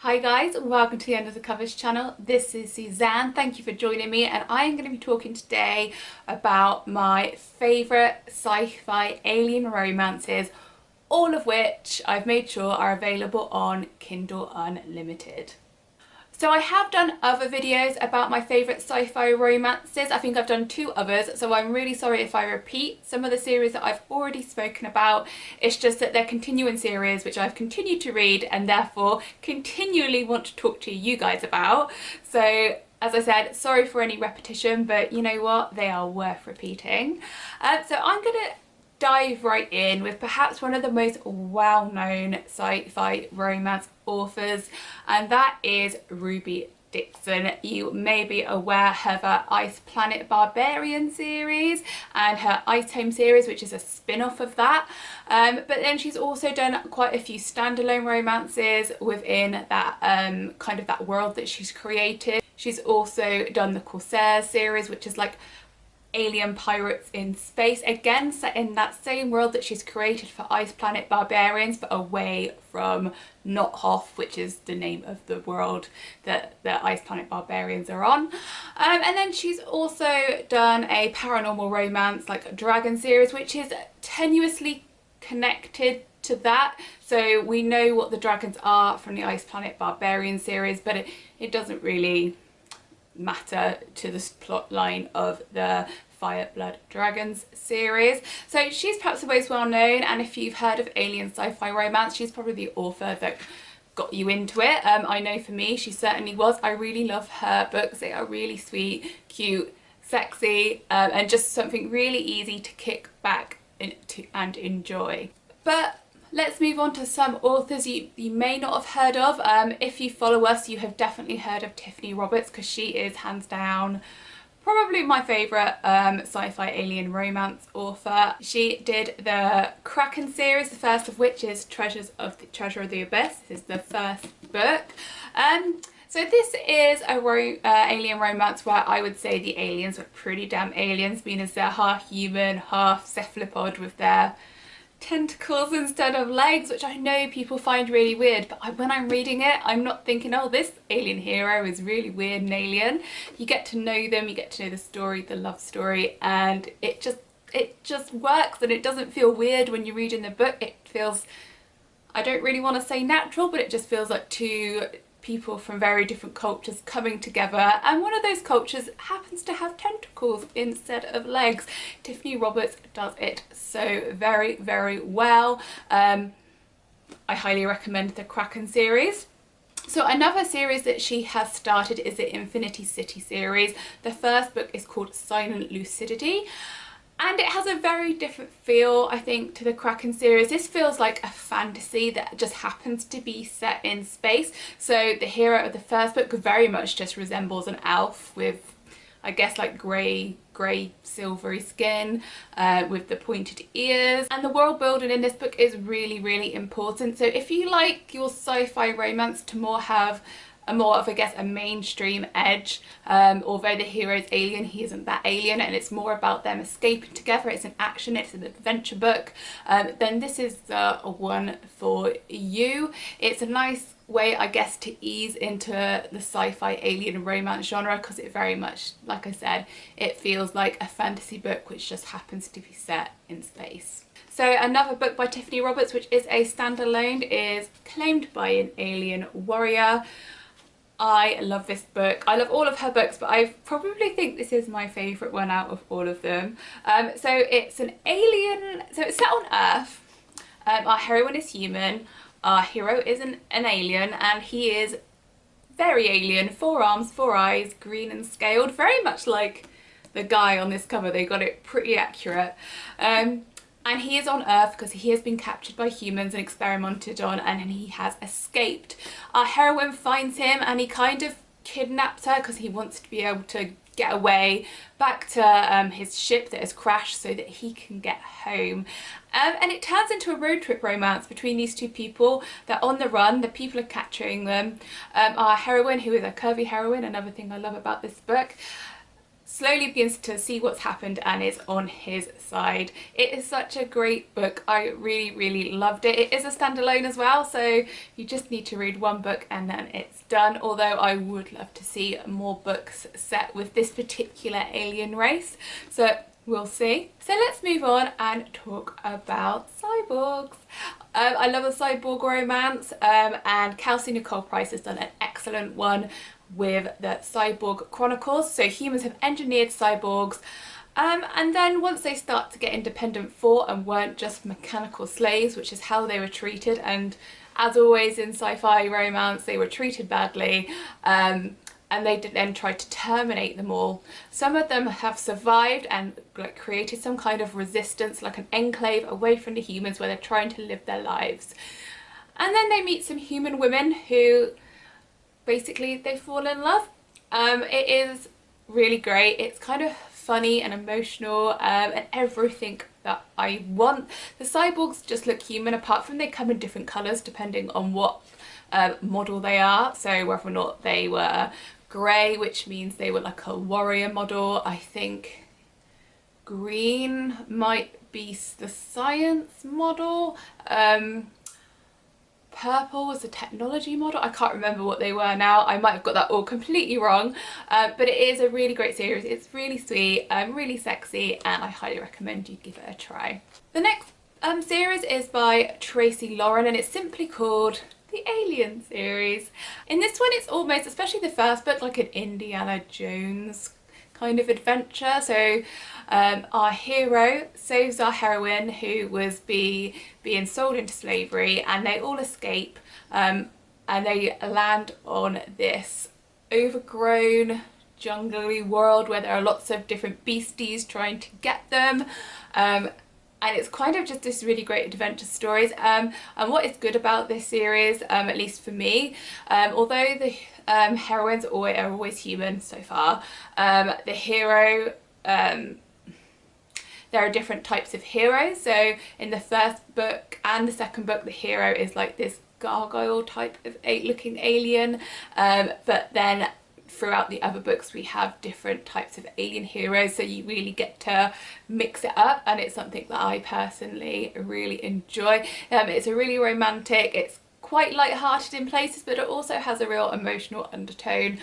Hi guys, welcome to the Under the Covers channel. This is Suzanne. Thank you for joining me, and I am going to be talking today about my favourite sci-fi alien romances, all of which I've made sure are available on Kindle Unlimited. So I have done other videos about my favourite sci-fi romances. I think I've done two others, so I'm really sorry if I repeat some of the series that I've already spoken about. It's just that they're continuing series which I've continued to read and therefore continually want to talk to you guys about. So as I said, sorry for any repetition, but you know what? They are worth repeating. So I'm going to dive right in with perhaps one of the most well-known sci-fi romance authors, and that is Ruby Dixon. You may be aware of her Ice Planet Barbarian series and her Ice Home series, which is a spin-off of that. But then she's also done quite a few standalone romances within that kind of that world that she's created. She's also done the Corsair series, which is like alien pirates in space, again set in that same world that she's created for Ice Planet Barbarians, but away from Nothoff, which is the name of the world that the Ice Planet Barbarians are on. And then she's also done a paranormal romance like a dragon series, which is tenuously connected to that. So we know what the dragons are from the Ice Planet Barbarian series, but it doesn't really matter to the plot line of the Fire Blood Dragons series. So she's perhaps the most well known, and if you've heard of alien sci-fi romance, she's probably the author that got you into it. I know for me she certainly was. I really love her books. They are really sweet, cute, sexy, and just something really easy to kick back into and enjoy. But let's move on to some authors you may not have heard of. If you follow us, you have definitely heard of Tiffany Roberts, because she is hands down probably my favourite sci-fi alien romance author. She did the Kraken series, the first of which is Treasure of the Abyss. This is the first book. So this is a alien romance where I would say the aliens were pretty damn aliens, being as they're half human, half cephalopod with their tentacles instead of legs, which I know people find really weird, but when I'm reading it, I'm not thinking, oh, this alien hero is really weird and alien. You get to know them, you get to know the story, the love story, and it just works, and it doesn't feel weird when you read in the book. It feels, I don't really want to say natural, but it just feels like two people from very different cultures coming together, and one of those cultures happens to have tentacles instead of legs. Tiffany Roberts does it so very, very well. I highly recommend the Kraken series. So another series that she has started is the Infinity City series. The first book is called Silent Lucidity, and it has a very different feel, I think, to the Kraken series. This feels like a fantasy that just happens to be set in space. So the hero of the first book very much just resembles an elf with, I guess, like grey silvery skin with the pointed ears. And the world building in this book is really, really important. So if you like your sci-fi romance to more have a more of, I guess, a mainstream edge, although the hero's alien, he isn't that alien, and it's more about them escaping together. It's an action, it's an adventure book, then this is the one for you. It's a nice way, I guess, to ease into the sci-fi alien romance genre, because it very much, like I said, it feels like a fantasy book which just happens to be set in space. So another book by Tiffany Roberts, which is a standalone, is Claimed by an Alien Warrior. I love this book. I love all of her books, but I probably think this is my favourite one out of all of them. So it's an alien, so it's set on Earth. Our heroine is human, our hero is an alien, and he is very alien, 4 arms, 4 eyes, green and scaled, very much like the guy on this cover. They got it pretty accurate. And he is on Earth because he has been captured by humans and experimented on, and he has escaped. Our heroine finds him and he kind of kidnaps her because he wants to be able to get away back to his ship that has crashed so that he can get home. And it turns into a road trip romance between these two people. They're on the run, the people are capturing them. Our heroine, who is a curvy heroine, another thing I love about this book, slowly begins to see what's happened and is on his side. It is such a great book. I really loved it. It is a standalone as well, so you just need to read one book and then it's done, although I would love to see more books set with this particular alien race, so we'll see. So let's move on and talk about cyborgs. I love a cyborg romance, and Kelsey Nicole Price has done an excellent one with the Cyborg Chronicles. So humans have engineered cyborgs, and then once they start to get independent thought and weren't just mechanical slaves, which is how they were treated, and as always in sci-fi romance, they were treated badly, and they then tried to terminate them all. Some of them have survived and like created some kind of resistance, like an enclave away from the humans where they're trying to live their lives. And then they meet some human women who basically they fall in love. It is really great. It's kind of funny and emotional, and everything that I want. The cyborgs just look human, apart from they come in different colours depending on what model they are. So whether or not they were grey, which means they were like a warrior model. I think green might be the science model. Purple was the technology model. I can't remember what they were now. I might have got that all completely wrong, but it is a really great series. It's really sweet, really sexy, and I highly recommend you give it a try. The next series is by Tracy Lauren, and it's simply called the Alien series. In this one, it's almost, especially the first book, like an Indiana Jones kind of adventure. So our hero saves our heroine, who was being sold into slavery, and they all escape, and they land on this overgrown jungly world where there are lots of different beasties trying to get them. And it's kind of just this really great adventure stories. And what is good about this series, at least for me, although the heroines are always human so far, the hero, there are different types of heroes. So in the first book and the second book, the hero is like this gargoyle type of looking alien, but then throughout the other books we have different types of alien heroes, so you really get to mix it up, and it's something that I personally really enjoy. It's a really romantic, it's quite light-hearted in places, but it also has a real emotional undertone.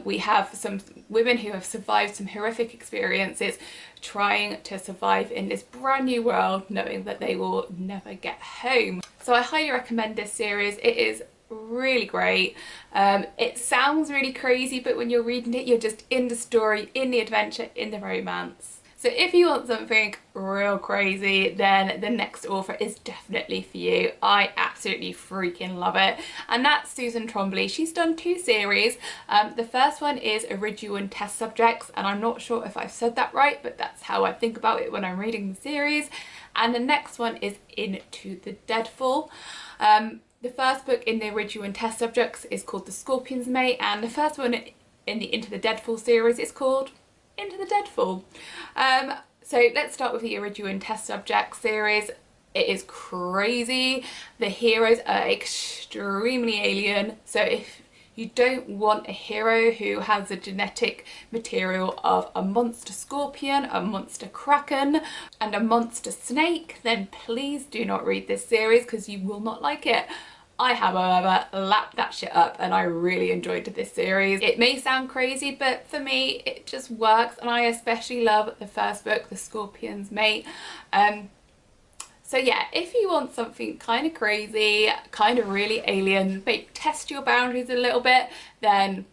We have some women who have survived some horrific experiences trying to survive in this brand new world, knowing that they will never get home. So I highly recommend this series. It is really great. It sounds really crazy, but when you're reading it, you're just in the story, in the adventure, in the romance. So if you want something real crazy, then the next author is definitely for you. I absolutely freaking love it, and that's Susan Trombley. She's done 2 series. The first one is Original and Test Subjects, and I'm not sure if I've said that right, but that's how I think about it when I'm reading the series. And the next one is Into the Deadfall. The first book in the Original and Test Subjects is called The Scorpion's Mate, and the first one in the Into the Deadfall series is called Into the Deadfall. So let's start with the Original and Test Subjects series. It is crazy. The heroes are extremely alien, so if you don't want a hero who has the genetic material of a monster scorpion, a monster kraken, and a monster snake, then please do not read this series, because you will not like it. I, however, lapped that shit up and I really enjoyed this series. It may sound crazy, but for me it just works, and I especially love the first book, The Scorpion's Mate. So yeah, if you want something kind of crazy, kind of really alien, but test your boundaries a little bit, then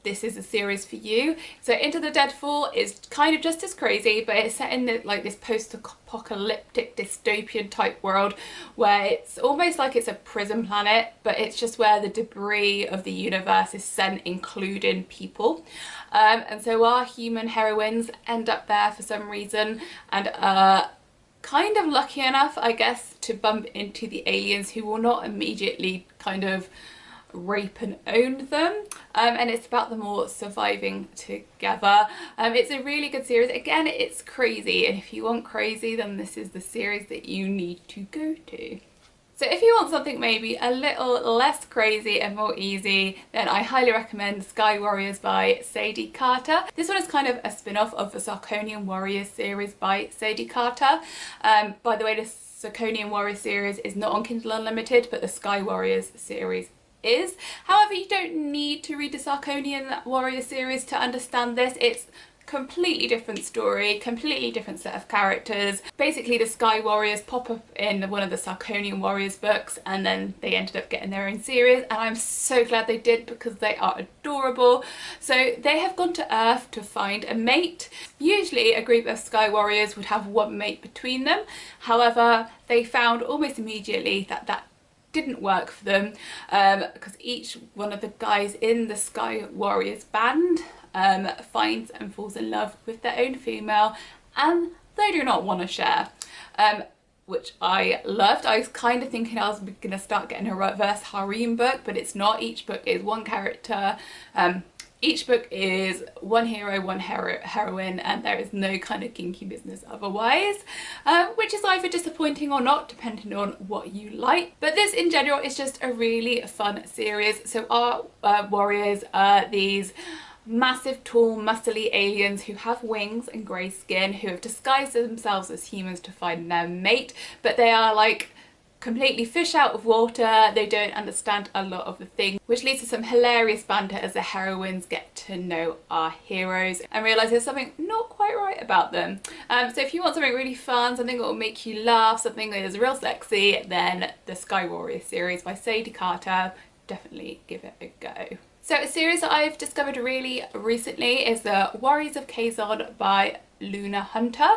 this is a series for you. So Into the Deadfall is kind of just as crazy, but it's set in like this post-apocalyptic dystopian type world where it's almost like it's a prison planet, but it's just where the debris of the universe is sent, including people. And so our human heroines end up there for some reason, and kind of lucky enough, I guess, to bump into the aliens, who will not immediately kind of rape and own them, and it's about them all surviving together. It's a really good series. Again, it's crazy, and if you want crazy, then this is the series that you need to go to. So if you want something maybe a little less crazy and more easy, then I highly recommend Sky Warriors by Sadie Carter. This one is kind of a spin-off of the Sarkonian Warriors series by Sadie Carter. By the way, the Sarkonian Warriors series is not on Kindle Unlimited, but the Sky Warriors series is. However, you don't need to read the Sarkonian Warrior series to understand this. It's completely different story, completely different set of characters. Basically the Sky Warriors pop up in one of the Sarkonian Warriors books, and then they ended up getting their own series, and I'm so glad they did because they are adorable. So they have gone to Earth to find a mate. Usually a group of Sky Warriors would have one mate between them. However, they found almost immediately that that didn't work for them, because each one of the guys in the Sky Warriors band finds and falls in love with their own female, and they do not want to share, which I loved. I was kind of thinking I was going to start getting a reverse harem book, but it's not. Each book is one character. Each book is one hero, one heroine, and there is no kind of kinky business otherwise, which is either disappointing or not, depending on what you like. But this in general is just a really fun series. So our warriors are these massive, tall, muscly aliens who have wings and grey skin, who have disguised themselves as humans to find their mate, but they are like completely fish out of water. They don't understand a lot of the things, which leads to some hilarious banter as the heroines get to know our heroes and realise there's something not quite right about them. So if you want something really fun, something that will make you laugh, something that is real sexy, then the Sky Warrior series by Sadie Carter, definitely give it a go. So a series that I've discovered really recently is the Warriors of Caissons by Luna Hunter.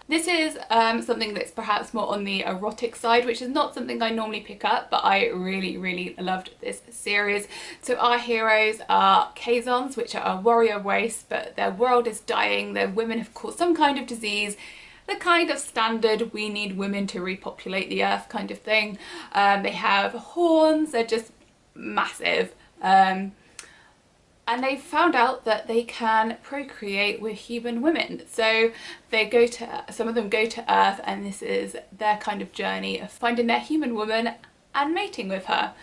This is something that's perhaps more on the erotic side, which is not something I normally pick up, but I really loved this series. So our heroes are Caissons, which are a warrior race, but their world is dying. Their women have caught some kind of disease, the kind of standard we need women to repopulate the earth kind of thing. They have horns, they're just massive. And they found out that they can procreate with human women. So they go to, some of them go to Earth, and this is their kind of journey of finding their human woman and mating with her.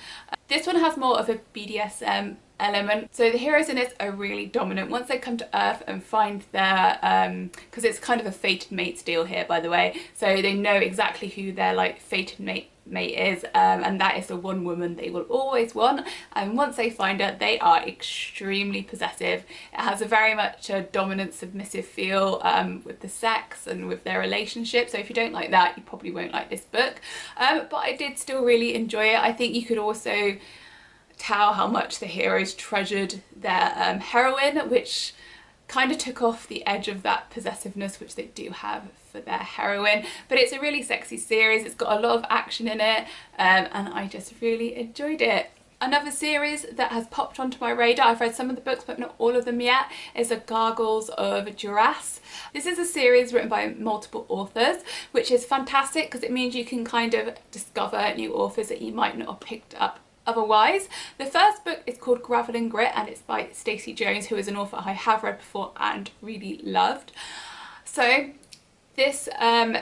This one has more of a BDSM element. So the heroes in it are really dominant. Once they come to Earth and find their, because it's kind of a fated mates deal here, by the way, so they know exactly who their like fated mate is, and that is the one woman they will always want, and once they find her they are extremely possessive. It has a very much a dominant submissive feel with the sex and with their relationship, so if you don't like that you probably won't like this book, but I did still really enjoy it. I think you could also tell how much the heroes treasured their heroine, which kind of took off the edge of that possessiveness which they do have for their heroine. But it's a really sexy series, it's got a lot of action in it, and I just really enjoyed it. Another series that has popped onto my radar, I've read some of the books but not all of them yet, is the Gargoyles of Duras. This is a series written by multiple authors, which is fantastic because it means you can kind of discover new authors that you might not have picked up otherwise. The first book is called Gravel and Grit, and it's by Stacey Jones, who is an author I have read before and really loved. So this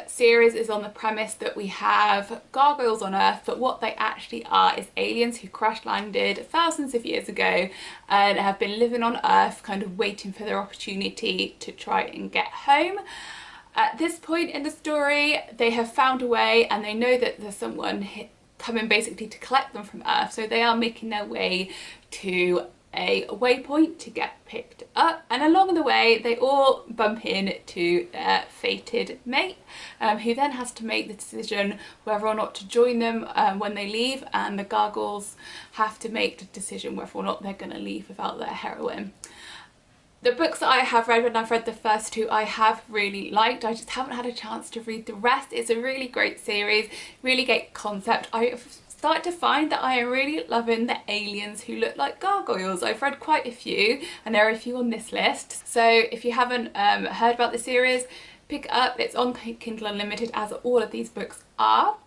series is on the premise that we have gargoyles on Earth, but what they actually are is aliens who crash landed thousands of years ago and have been living on Earth kind of waiting for their opportunity to try and get home. At this point in the story they have found a way, and they know that there's someone coming basically to collect them from Earth, so they are making their way to a waypoint to get picked up, and along the way they all bump into their fated mate, who then has to make the decision whether or not to join them when they leave, and the gargoyles have to make the decision whether or not they're going to leave without their heroine. The books that I have read, and I've read the first two, I have really liked. I just haven't had a chance to read the rest. It's a really great series, really great concept. I've started to find that I am really loving the aliens who look like gargoyles. I've read quite a few, and there are a few on this list. So if you haven't heard about the series, pick it up. It's on Kindle Unlimited, as all of these books are.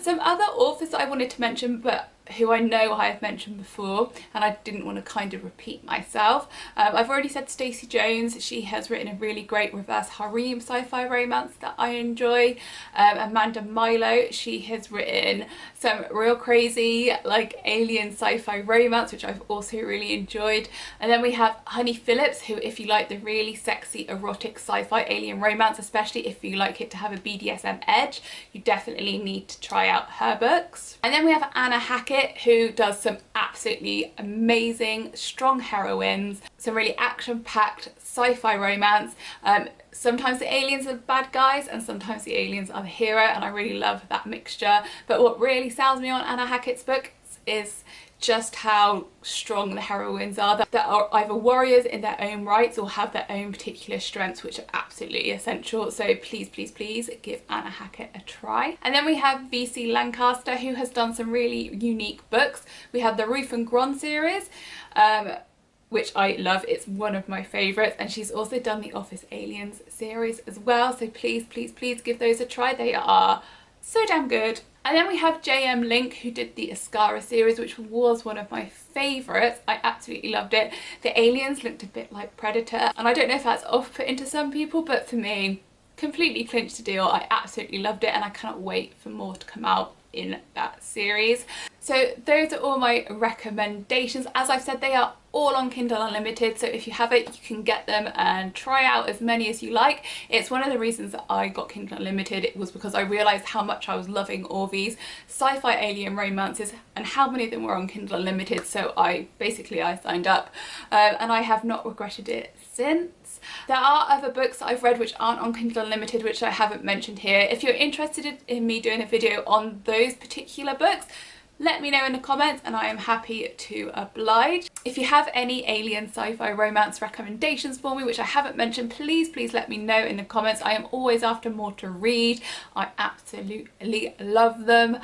Some other authors that I wanted to mention, but who I know I have mentioned before, and I didn't want to kind of repeat myself. I've already said Stacey Jones. She has written a really great reverse harem sci-fi romance that I enjoy. Amanda Milo, she has written some real crazy like alien sci-fi romance, which I've also really enjoyed. And then we have Honey Phillips, who, if you like the really sexy erotic sci-fi alien romance, especially if you like it to have a BDSM edge, you definitely need to try out her books. And then we have Anna Hackett, who does some absolutely amazing, strong heroines, some really action-packed sci-fi romance. Sometimes the aliens are the bad guys and sometimes the aliens are the hero, and I really love that mixture. But what really sells me on Anna Hackett's books is just how strong the heroines are, that are either warriors in their own rights or have their own particular strengths, which are absolutely essential. So please, please, please give Anna Hackett a try. And then we have VC Lancaster, who has done some really unique books. We have the Ruth and Gron series, which I love. It's one of my favourites, and she's also done the Office Aliens series as well. So please, please, please give those a try. They are so damn good. And then we have J.M. Link, who did the Ascara series, which was one of my favourites. I absolutely loved it. The aliens looked a bit like Predator, and I don't know if that's off-putting to some people, but for me, completely clinched the deal. I absolutely loved it, and I cannot wait for more to come out in that series. So those are all my recommendations. As I've said, they are all on Kindle Unlimited, so if you have it, you can get them and try out as many as you like. It's one of the reasons that I got Kindle Unlimited. It was because I realised how much I was loving all these sci-fi alien romances and how many of them were on Kindle Unlimited, so I signed up, and I have not regretted it since. There are other books that I've read which aren't on Kindle Unlimited, which I haven't mentioned here. If you're interested in me doing a video on those particular books, let me know in the comments and I am happy to oblige. If you have any alien sci-fi romance recommendations for me, which I haven't mentioned, please, please let me know in the comments. I am always after more to read. I absolutely love them.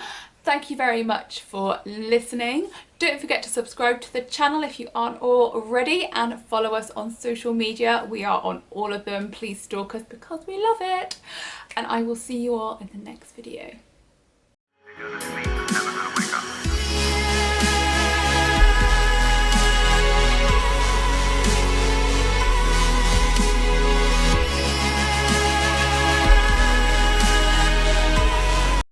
Thank you very much for listening. Don't forget to subscribe to the channel if you aren't already, and follow us on social media. We are on all of them. Please stalk us because we love it. And I will see you all in the next video.